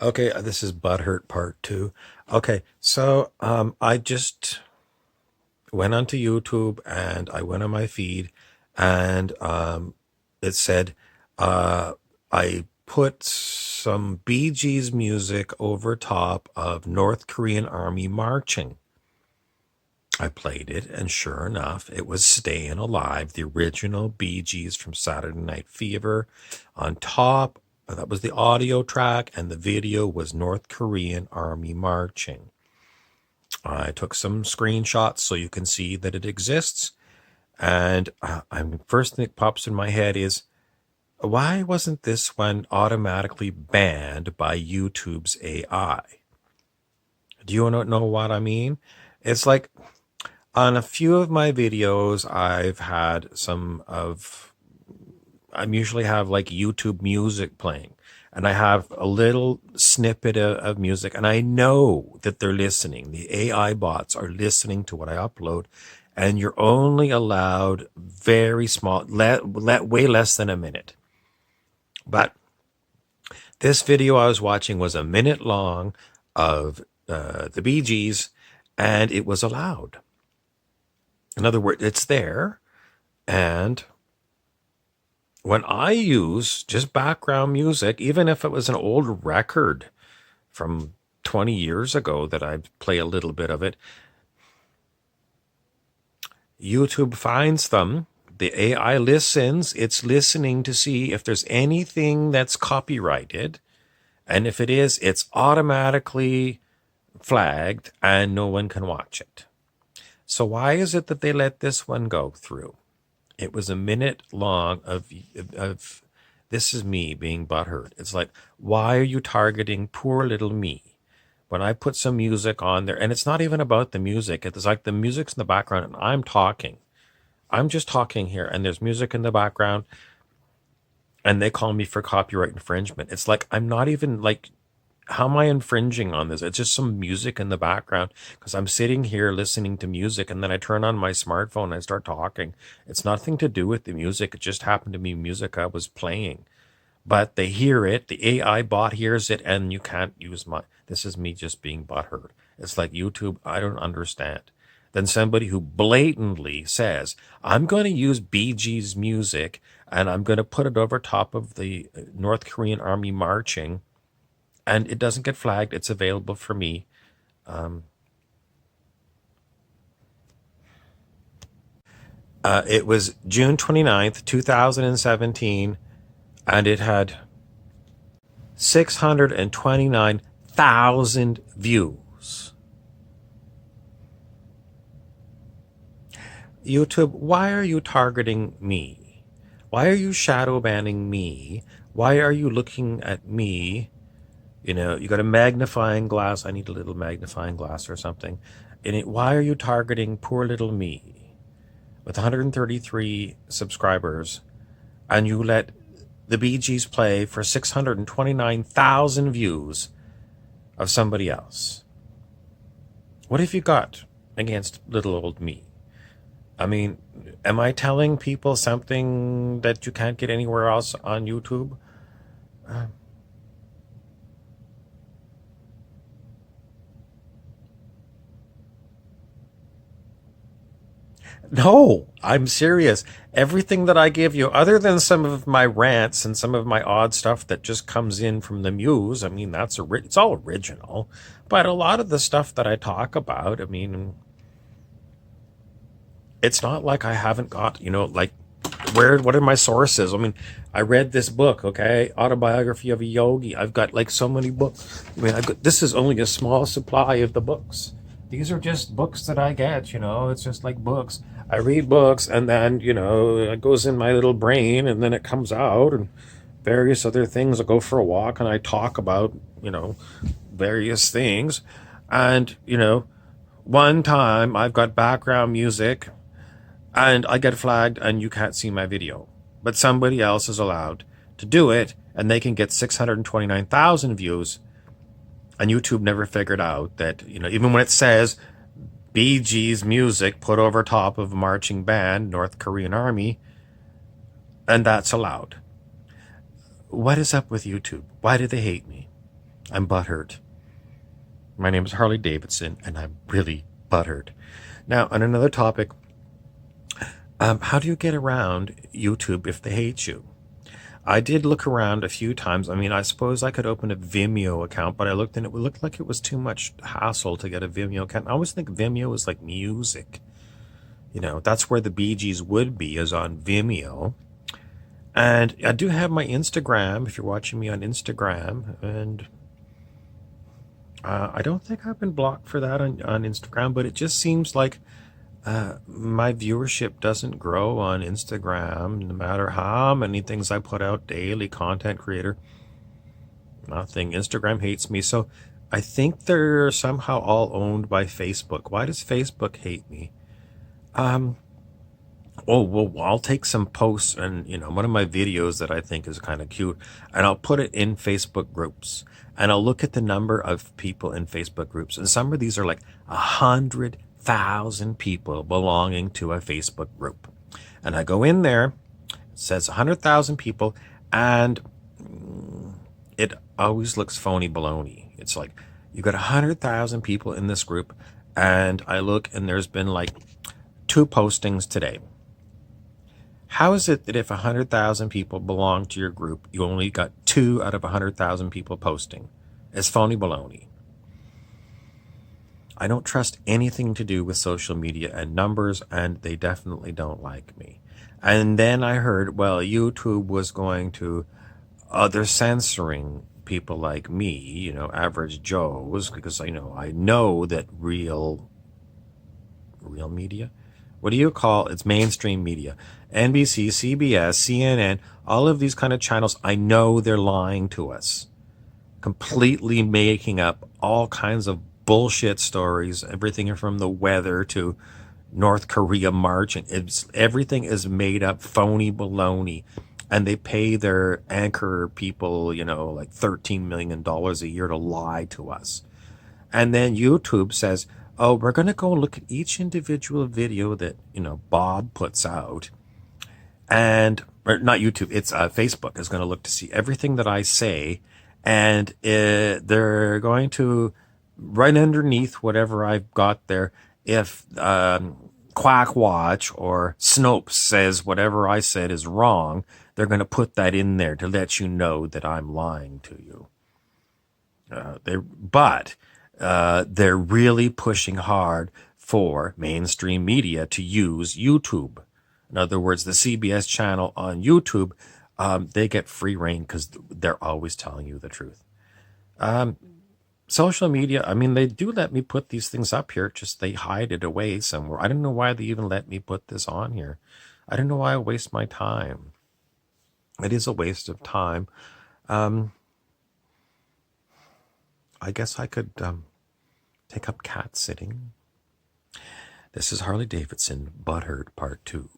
Okay, this is Butthurt Part 2. Okay, so I just went onto YouTube and I went on my feed and it said I put some Bee Gees music over top of North Korean Army marching. I played it, and sure enough, it was Staying Alive, the original Bee Gees from Saturday Night Fever. On top, that was the audio track, and the video was North Korean Army marching. I took some screenshots so you can see that it exists. And first thing that pops in my head is, why wasn't this one automatically banned by YouTube's AI? Do you know what I mean? It's like, on a few of my videos, I usually have like YouTube music playing, and I have a little snippet of music, and I know that they're listening. The AI bots are listening to what I upload, and you're only allowed very small, way less than a minute. But this video I was watching was a minute long of the Bee Gees, and it was allowed. In other words, it's there. And when I use just background music, even if it was an old record from 20 years ago that I play a little bit of it, YouTube finds them. The AI listens. It's listening to see if there's anything that's copyrighted. And if it is, it's automatically flagged and no one can watch it. So why is it that they let this one go through? It was a minute long of this is me being butthurt. It's like, why are you targeting poor little me? When I put some music on there, and it's not even about the music. It's like the music's in the background and I'm talking. I'm just talking here and there's music in the background and they call me for copyright infringement. It's like, I'm not even like, how am I infringing on this? It's just some music in the background because I'm sitting here listening to music and then I turn on my smartphone and I start talking. It's nothing to do with the music. It just happened to be music I was playing. But they hear it, the AI bot hears it, and you can't use this is me just being butthurt. It's like, YouTube, I don't understand. Then somebody who blatantly says, I'm going to use Bee Gees music and I'm going to put it over top of the North Korean Army marching, and it doesn't get flagged. It's available for me. It was June 29th, 2017, and it had 629,000 views. YouTube, why are you targeting me? Why are you shadow banning me? Why are you looking at me? You know, you got a magnifying glass. I need a little magnifying glass or something. And why are you targeting poor little me with 133 subscribers, and you let the Bee Gees play for 629,000 views of somebody else? What have you got against little old me? I mean, am I telling people something that you can't get anywhere else on YouTube? No, I'm serious. Everything that I give you, other than some of my rants and some of my odd stuff that just comes in from the muse, I mean, it's all original. But a lot of the stuff that I talk about, I mean, it's not like I haven't got, like, what are my sources? I mean, I read this book, okay, Autobiography of a Yogi. I've got like so many books. I mean, this is only a small supply of the books. These are just books that I get, it's just like books. I read books and then, it goes in my little brain and then it comes out, and various other things. I go for a walk and I talk about, various things. And, one time I've got background music and I get flagged and you can't see my video. But somebody else is allowed to do it and they can get 629,000 views. And YouTube never figured out that, even when it says Bee Gees music put over top of a marching band, North Korean Army, and that's allowed. What is up with YouTube? Why do they hate me? I'm butthurt. My name is Harley Davidson, and I'm really butthurt. Now, on another topic, how do you get around YouTube if they hate you? I did look around a few times. I mean, I suppose I could open a Vimeo account, but I looked and it looked like it was too much hassle to get a Vimeo account. I always think Vimeo is like music. That's where the Bee Gees would be, is on Vimeo. And I do have my Instagram, if you're watching me on Instagram. And I don't think I've been blocked for that on Instagram, but it just seems like my viewership doesn't grow on Instagram, no matter how many things I put out daily, content creator. Nothing. Instagram hates me. So I think they're somehow all owned by Facebook. Why does Facebook hate me? Oh, well, I'll take some posts and, one of my videos that I think is kind of cute, and I'll put it in Facebook groups, and I'll look at the number of people in Facebook groups. And some of these are like 100,000 people belonging to a Facebook group. And I go in there, it says 100,000 people, and it always looks phony baloney. It's like, you got 100,000 people in this group, and I look and there's been like 2 postings today. How is it that if 100,000 people belong to your group, you only got 2 out of 100,000 people posting? It's phony baloney. I don't trust anything to do with social media and numbers, and they definitely don't like me. And then I heard, well, YouTube was going to, they're censoring people like me, average Joes, because I know that real media, what do you call it's mainstream media, NBC, CBS, CNN, all of these kind of channels, I know they're lying to us, completely making up all kinds of bullshit stories, everything from the weather to North Korea marching. Everything is made up, phony baloney. And they pay their anchor people, like $13 million a year to lie to us. And then YouTube says, oh, we're going to go look at each individual video that, Bob puts out. And, or not YouTube, it's Facebook is going to look to see everything that I say. And they're going to, right underneath whatever I've got there, if Quack Watch or Snopes says whatever I said is wrong, they're going to put that in there to let you know that I'm lying to you. They're really pushing hard for mainstream media to use YouTube. In other words, the CBS channel on YouTube, they get free reign because they're always telling you the truth. Social media, I mean, they do let me put these things up here, just they hide it away somewhere. I don't know why they even let me put this on here. I don't know why I waste my time. It is a waste of time. I guess I could take up cat sitting. This is Harley Davidson, Butthurt Part 2.